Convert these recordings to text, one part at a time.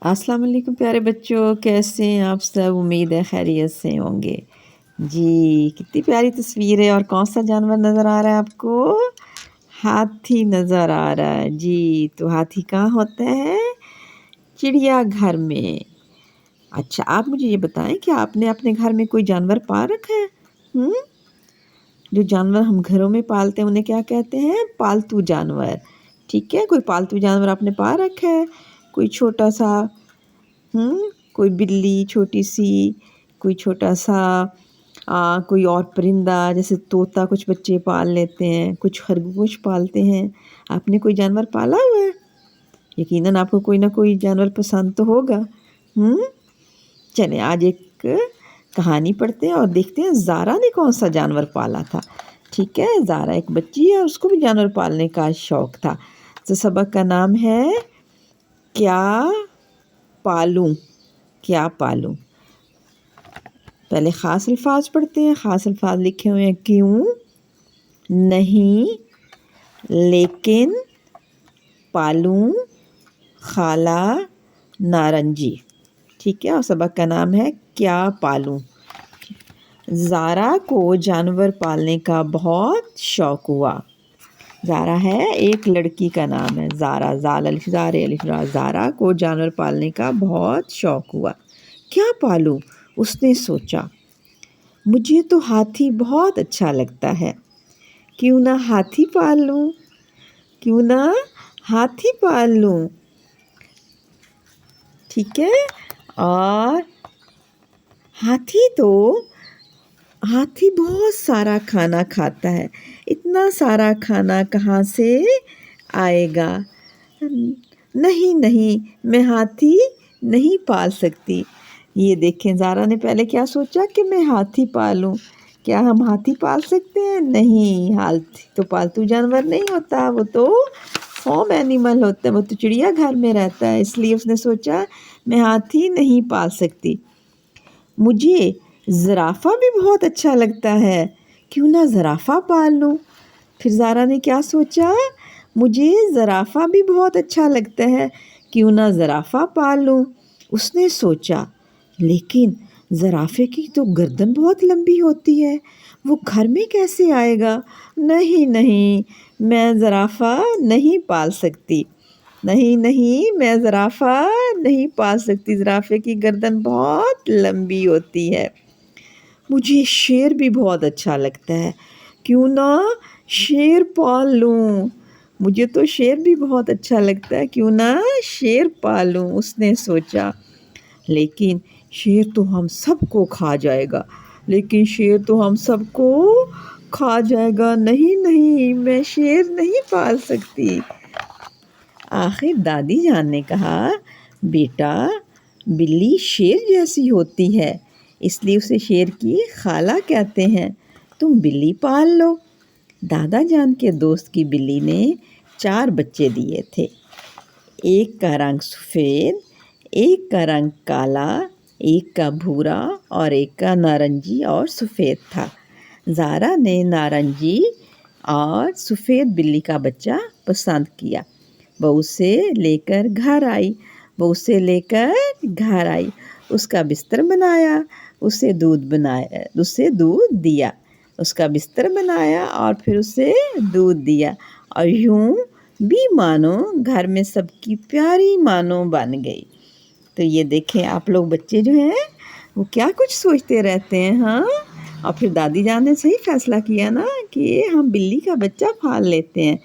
السلام علیکم پیارے بچوں، کیسے ہیں آپ سب؟ امید ہے خیریت سے ہوں گے جی۔ کتنی پیاری تصویر ہے، اور کون سا جانور نظر آ رہا ہے آپ کو؟ ہاتھی نظر آ رہا ہے جی۔ تو ہاتھی کہاں ہوتا ہے؟ چڑیا گھر میں۔ اچھا، آپ مجھے یہ بتائیں کہ آپ نے اپنے گھر میں کوئی جانور پال رکھا ہے؟ جو جانور ہم گھروں میں پالتے ہیں انہیں کیا کہتے ہیں؟ پالتو جانور۔ ٹھیک ہے، کوئی پالتو جانور آپ نے پال رکھا ہے؟ کوئی چھوٹا سا کوئی بلی چھوٹی سی، کوئی چھوٹا سا کوئی اور پرندہ جیسے طوطا کچھ بچے پال لیتے ہیں، کچھ خرگوش پالتے ہیں۔ آپ نے کوئی جانور پالا ہوا ہے؟ یقیناً آپ کو کوئی نہ کوئی جانور پسند تو ہوگا۔ چلیں آج ایک کہانی پڑھتے ہیں اور دیکھتے ہیں زارا نے کون سا جانور پالا تھا۔ ٹھیک ہے، زارا ایک بچی ہے اور اس کو بھی جانور پالنے کا شوق تھا۔ تو سبق کا نام ہے کیا پالوں؟ کیا پالوں؟ پہلے خاص الفاظ پڑھتے ہیں۔ خاص الفاظ لکھے ہوئے ہیں کیوں، نہیں، لیکن، پالوں، خالہ، نارنجی۔ ٹھیک ہے، اور سبق کا نام ہے کیا پالوں۔ زارا کو جانور پالنے کا بہت شوق ہوا۔ زارا ہے ایک لڑکی کا نام ہے، زارا، زال الف زار الف را۔ زارا کو جانور پالنے کا بہت شوق ہوا۔ کیا پالوں؟ اس نے سوچا، مجھے تو ہاتھی بہت اچھا لگتا ہے، کیوں نہ ہاتھی پال لوں؟ کیوں نہ ہاتھی پال لوں؟ ٹھیک ہے، اور ہاتھی بہت سارا کھانا کھاتا ہے، اتنا سارا کھانا کہاں سے آئے گا؟ نہیں، میں ہاتھی نہیں پال سکتی۔ یہ دیکھیں، زارا نے پہلے کیا سوچا کہ میں ہاتھی پالوں۔ کیا ہم ہاتھی پال سکتے ہیں؟ نہیں، ہاتھی تو پالتو جانور نہیں ہوتا، وہ تو فارم اینیمل ہوتا ہے، وہ تو چڑیا گھر میں رہتا ہے۔ اس لیے اس نے سوچا میں ہاتھی نہیں پال سکتی۔ مجھے زرافہ بھی بہت اچھا لگتا ہے، کیوں نہ زرافہ پال لوں؟ پھر زارا نے کیا سوچا؟ مجھے زرافہ بھی بہت اچھا لگتا ہے، کیوں نہ زرافہ پال لوں؟ اس نے سوچا، لیکن زرافے کی تو گردن بہت لمبی ہوتی ہے، وہ گھر میں کیسے آئے گا؟ نہیں، میں زرافہ نہیں پال سکتی۔ نہیں، میں زرافہ نہیں پال سکتی، زرافے کی گردن بہت لمبی ہوتی ہے۔ مجھے شیر بھی بہت اچھا لگتا ہے، کیوں نہ شیر پال لوں؟ مجھے تو شیر بھی بہت اچھا لگتا ہے، کیوں نہ شیر پالوں؟ اس نے سوچا، لیکن شیر تو ہم سب کو کھا جائے گا، نہیں، میں شیر نہیں پال سکتی۔ آخر دادی جان نے کہا، بیٹا، بلی شیر جیسی ہوتی ہے، اس لیے اسے شیر کی خالہ کہتے ہیں، تم بلی پال لو۔ دادا جان کے دوست کی بلی نے 4 بچے دیے تھے۔ ایک کا رنگ سفید، ایک کا رنگ کالا، ایک کا بھورا اور ایک کا نارنجی اور سفید تھا۔ زارا نے نارنجی اور سفید بلی کا بچہ پسند کیا۔ وہ اسے لے کر گھر آئی، اس کا بستر بنایا، اسے دودھ دیا، اس کا بستر بنایا اور پھر اسے دودھ دیا، اور یوں بھی مانو گھر میں سب کی پیاری مانو بن گئی۔ تو یہ دیکھیں، آپ لوگ بچے جو ہیں وہ کیا کچھ سوچتے رہتے ہیں، ہاں؟ اور پھر دادی جان نے صحیح فیصلہ کیا نا کہ ہم بلی کا بچہ پال لیتے ہیں۔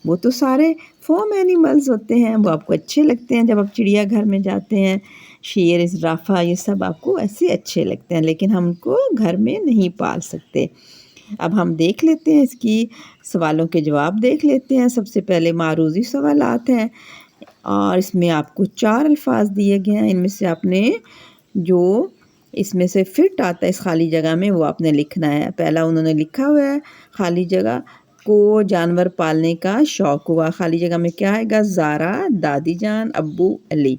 وہ تو سارے فارم اینیملز ہوتے ہیں، وہ آپ کو اچھے لگتے ہیں جب آپ چڑیا گھر میں جاتے ہیں۔ شیر، زرافہ، یہ سب آپ کو ایسے اچھے لگتے ہیں، لیکن ہم ان کو گھر میں نہیں پال سکتے۔ اب ہم دیکھ لیتے ہیں اس کی سوالوں کے جواب دیکھ لیتے ہیں۔ سب سے پہلے معروضی سوالات ہیں، اور اس میں آپ کو 4 الفاظ دیے گئے ہیں۔ ان میں سے آپ نے جو اس میں سے فٹ آتا ہے اس خالی جگہ میں، وہ آپ نے لکھنا ہے۔ پہلا انہوں نے لکھا ہوا ہے خالی جگہ کو جانور پالنے کا شوق ہوا۔ خالی جگہ میں کیا آئے گا؟ زارا، دادی جان، ابو، علی۔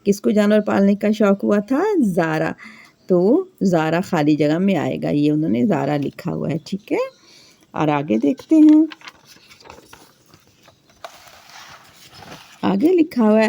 کس کو جانور پالنے کا شوق ہوا تھا؟ زارا۔ تو زارا خالی جگہ میں آئے گا، یہ انہوں نے زارا لکھا ہوا ہے۔ ٹھیک ہے، اور آگے دیکھتے ہیں۔ آگے لکھا ہوا ہے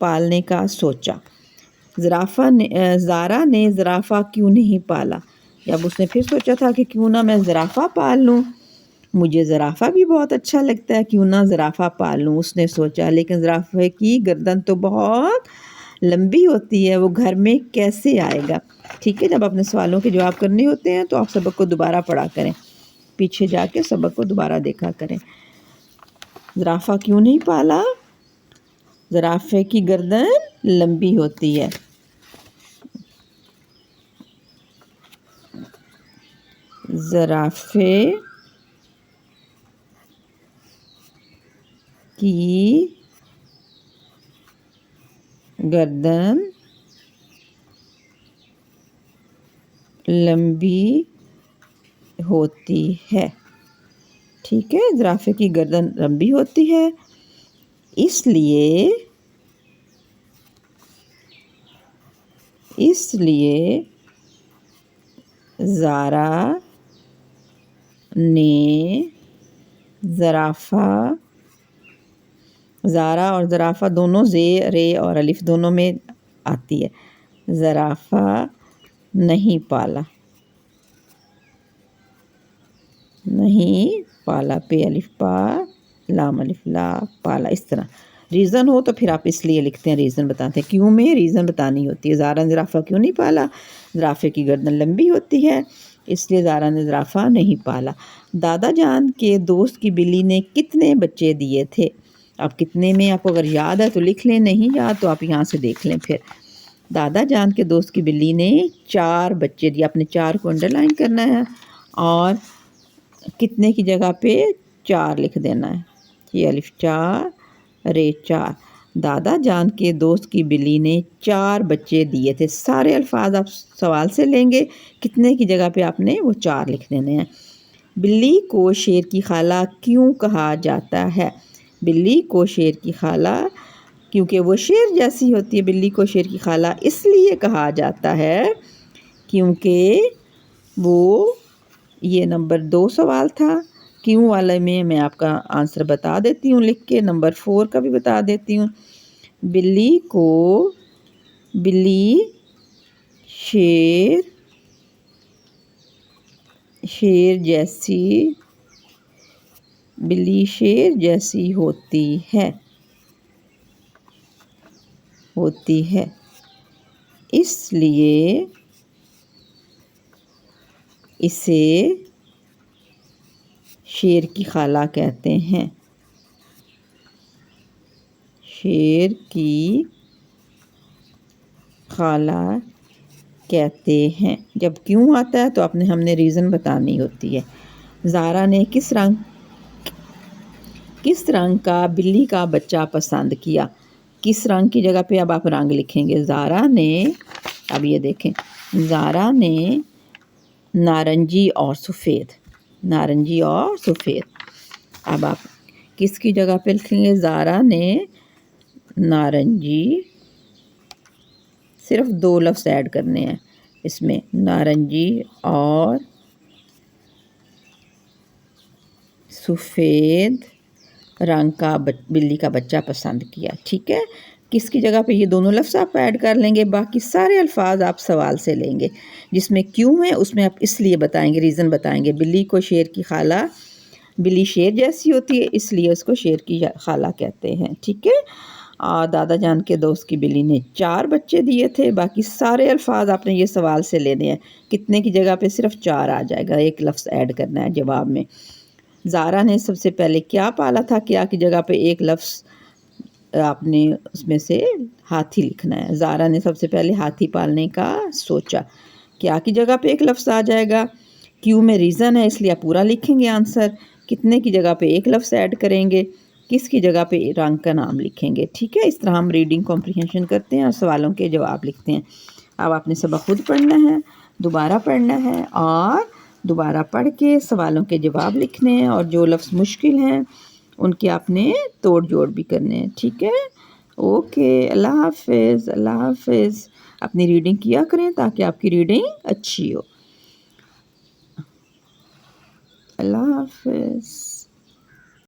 پالنے کا سوچا۔ زارا نے زرافہ کیوں نہیں پالا؟ جب اس نے پھر سوچا تھا کہ کیوں نہ میں زرافہ پال لوں، مجھے زرافہ بھی بہت اچھا لگتا ہے، کیوں نہ زرافہ پال لوں، اس نے سوچا۔ لیکن زرافے کی گردن تو بہت لمبی ہوتی ہے، وہ گھر میں کیسے آئے گا؟ ٹھیک ہے، جب اپنے سوالوں کے جواب کرنے ہوتے ہیں تو آپ سبق کو دوبارہ پڑھا کریں، پیچھے جا کے سبق کو دوبارہ دیکھا کریں۔ زرافہ کیوں نہیں پالا؟ زرافے کی گردن لمبی ہوتی ہے۔ زرافے کی گردن لمبی ہوتی ہے۔ ٹھیک ہے، زرافے کی گردن لمبی ہوتی ہے، اس لیے زارا نے زارا اور زرافہ دونوں زے، رے اور الف دونوں میں آتی ہے۔ زرافہ نہیں پالا، پے الف پا، لام الف لا، پالا، اس طرح۔ ریزن ہو تو پھر آپ اس لیے لکھتے ہیں، ریزن بتاتے ہیں، کیوں میں ریزن بتانی ہوتی ہے۔ زارا نے زرافہ کیوں نہیں پالا؟ زرافے کی گردن لمبی ہوتی ہے، اس لیے زارا نے زرافہ نہیں پالا۔ دادا جان کے دوست کی بلی نے کتنے بچے دیے تھے؟ اب کتنے میں آپ کو اگر یاد ہے تو لکھ لیں، نہیں یاد تو آپ یہاں سے دیکھ لیں پھر۔ دادا جان کے دوست کی بلی نے 4 بچے دیے، اپنے 4 کو انڈر لائن کرنا ہے اور کتنے کی جگہ پہ 4 لکھ دینا ہے، یہ الف 4 رے 4۔ دادا جان کے دوست کی بلی نے 4 بچے دیے تھے، سارے الفاظ آپ سوال سے لیں گے، کتنے کی جگہ پہ آپ نے وہ 4 لکھ دینے ہیں۔ بلی کو شیر کی خالہ کیوں کہا جاتا ہے؟ بلی کو شیر کی خالہ کیونکہ وہ شیر جیسی ہوتی ہے، بلی کو شیر کی خالہ اس لیے کہا جاتا ہے کیونکہ وہ، یہ نمبر 2 سوال تھا، کیوں والے میں آپ کا آنسر بتا دیتی ہوں لکھ کے، نمبر 4 کا بھی بتا دیتی ہوں۔ بلی شیر جیسی ہوتی ہے، اس لیے اسے شیر کی خالہ کہتے ہیں۔ شیر کی خالہ کہتے ہیں، جب کیوں آتا ہے تو ہم نے ریزن بتانی ہوتی ہے۔ زارا نے کس رنگ کا بلی کا بچہ پسند کیا؟ کس رنگ کی جگہ پہ اب آپ رنگ لکھیں گے؟ زارا نے، اب یہ دیکھیں، زارا نے نارنجی اور سفید، اب آپ کس کی جگہ پہ لکھیں گے؟ زارا نے نارنجی، صرف 2 لفظ ایڈ کرنے ہیں اس میں، نارنجی اور سفید رنگ کا بلی کا بچہ پسند کیا۔ ٹھیک ہے، کس کی جگہ پہ یہ دونوں لفظ آپ ایڈ کر لیں گے، باقی سارے الفاظ آپ سوال سے لیں گے، جس میں کیوں ہے اس میں آپ اس لیے بتائیں گے، ریزن بتائیں گے۔ بلی کو شیر کی خالہ، بلی شیر جیسی ہوتی ہے اس لیے اس کو شیر کی خالہ کہتے ہیں۔ ٹھیک ہے، اور دادا جان کے دوست کی بلی نے 4 بچے دیے تھے، باقی سارے الفاظ آپ نے یہ سوال سے لینے ہیں، کتنے کی جگہ پہ صرف 4 آ جائے گا، 1 لفظ ایڈ کرنا ہے جواب میں۔ زارا نے سب سے پہلے کیا پالا تھا؟ کیا کی جگہ پہ 1 لفظ آپ نے اس میں سے ہاتھی لکھنا ہے۔ زارا نے سب سے پہلے ہاتھی پالنے کا سوچا، کیا کی جگہ پہ 1 لفظ آ جائے گا، کیوں میں ریزن ہے اس لیے آپ پورا لکھیں گے آنسر، کتنے کی جگہ پہ 1 لفظ ایڈ کریں گے، کس کی جگہ پہ رنگ کا نام لکھیں گے۔ ٹھیک ہے، اس طرح ہم ریڈنگ کمپریہنشن کرتے ہیں اور سوالوں کے جواب لکھتے ہیں۔ اب آپ نے سبق خود پڑھنا ہے، دوبارہ پڑھنا ہے اور دوبارہ پڑھ کے سوالوں کے جواب لکھنے ہیں، اور جو لفظ مشکل ہیں ان کے آپ نے توڑ جوڑ بھی کرنے ہیں۔ ٹھیک ہے، اوکے، اللہ حافظ۔ اپنی ریڈنگ کیا کریں تاکہ آپ کی ریڈنگ اچھی ہو۔ اللہ حافظ۔